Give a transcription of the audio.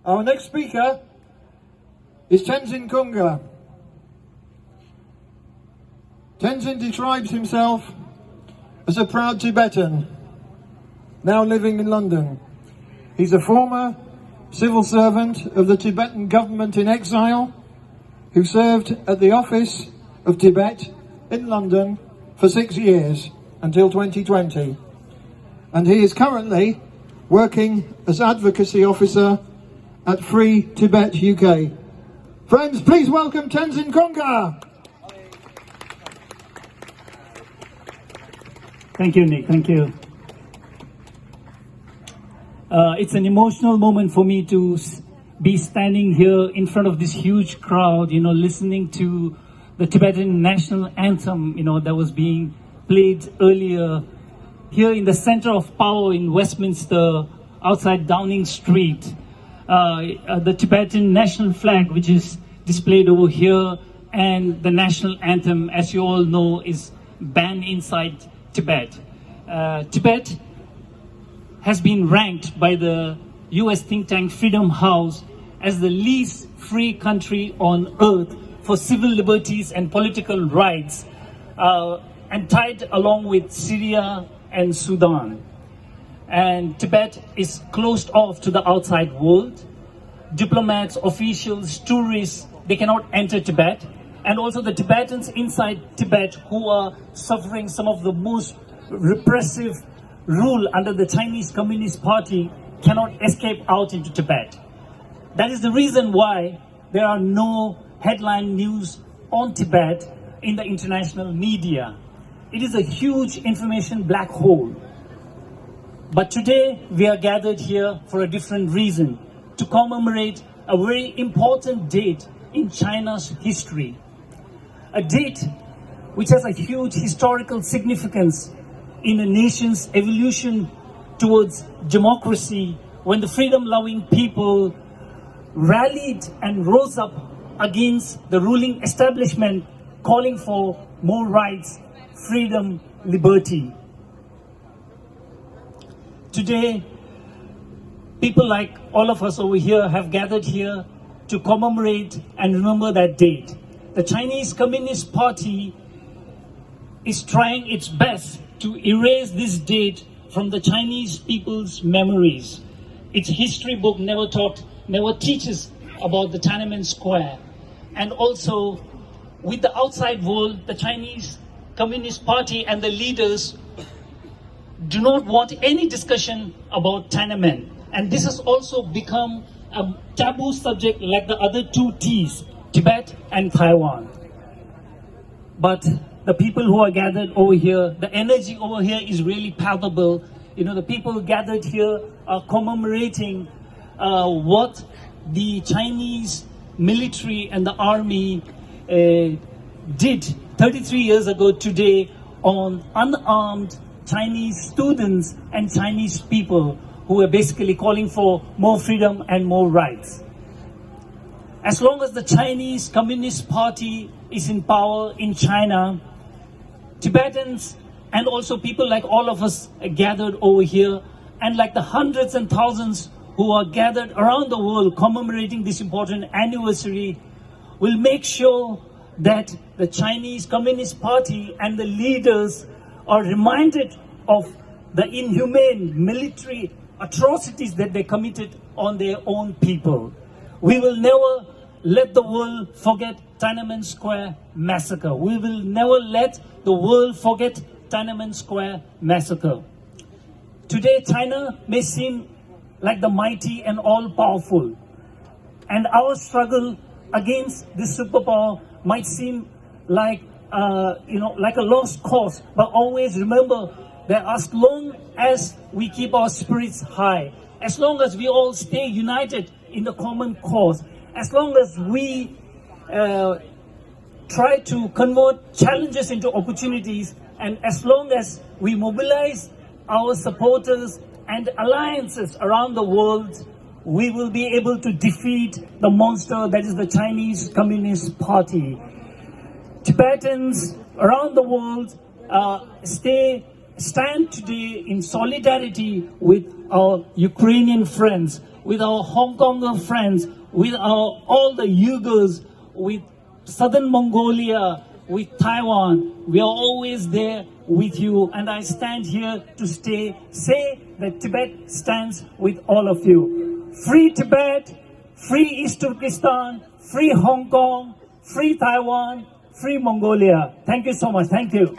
Our next speaker is Tenzin Kunga. Tenzin describes himself as a proud Tibetan, now living in London. He's a former civil servant of the Tibetan government in exile, who served at the office of Tibet in London for 6 years until 2020. And he is currently working as advocacy officer at Free Tibet UK. Friends, please welcome Tenzin Kunga. Thank you, Nick. Thank you. It's an emotional moment for me to be standing here in front of this huge crowd, listening to the Tibetan national anthem, that was being played earlier here in the center of power in Westminster, outside Downing Street. The Tibetan national flag, which is displayed over here, and the national anthem, as you all know, is banned inside Tibet. Tibet has been ranked by the US think tank Freedom House as the least free country on earth for civil liberties and political rights, and tied along with Syria and Sudan. And Tibet is closed off to the outside world. Diplomats, officials, tourists, they cannot enter Tibet. And also the Tibetans inside Tibet, who are suffering some of the most repressive rule under the Chinese Communist Party, cannot escape out into Tibet. That is the reason why there are no headline news on Tibet in the international media. It is a huge information black hole. But today we are gathered here for a different reason, to commemorate a very important date in China's history. A date which has a huge historical significance in a nation's evolution towards democracy, when the freedom-loving people rallied and rose up against the ruling establishment, calling for more rights, freedom, liberty. Today, people like all of us over here have gathered here to commemorate and remember that date. The Chinese Communist Party is trying its best to erase this date from the Chinese people's memories. Its history book never teaches about the Tiananmen Square. And also, with the outside world, the Chinese Communist Party and the leaders do not want any discussion about Tiananmen. And this has also become a taboo subject like the other two T's, Tibet and Taiwan. But the people who are gathered over here, the energy over here is really palpable. The people gathered here are commemorating what the Chinese military and the army did 33 years ago today on unarmed Chinese students and Chinese people who were basically calling for more freedom and more rights. As long as the Chinese Communist Party is in power in China, Tibetans and also people like all of us are gathered over here, and like the hundreds and thousands who are gathered around the world commemorating this important anniversary, will make sure that the Chinese Communist Party and the leaders are reminded of the inhumane military atrocities that they committed on their own people. We will never let the world forget Tiananmen Square massacre. We will never let the world forget Tiananmen Square massacre. Today, China may seem like the mighty and all-powerful, and our struggle against this superpower might seem like like a lost cause. But always remember that as long as we keep our spirits high, as long as we all stay united in the common cause, as long as we try to convert challenges into opportunities, and as long as we mobilize our supporters and alliances around the world, we will be able to defeat the monster that is the Chinese Communist Party. Tibetans around the world stand today in solidarity with our Ukrainian friends with our Hong Konger friends, with all the Uyghurs, with Southern Mongolia, with Taiwan. We are always there with you, and I stand here to say that Tibet stands with all of you. Free Tibet, free East Turkestan, free Hong Kong, free Taiwan, free Mongolia. Thank you so much. Thank you.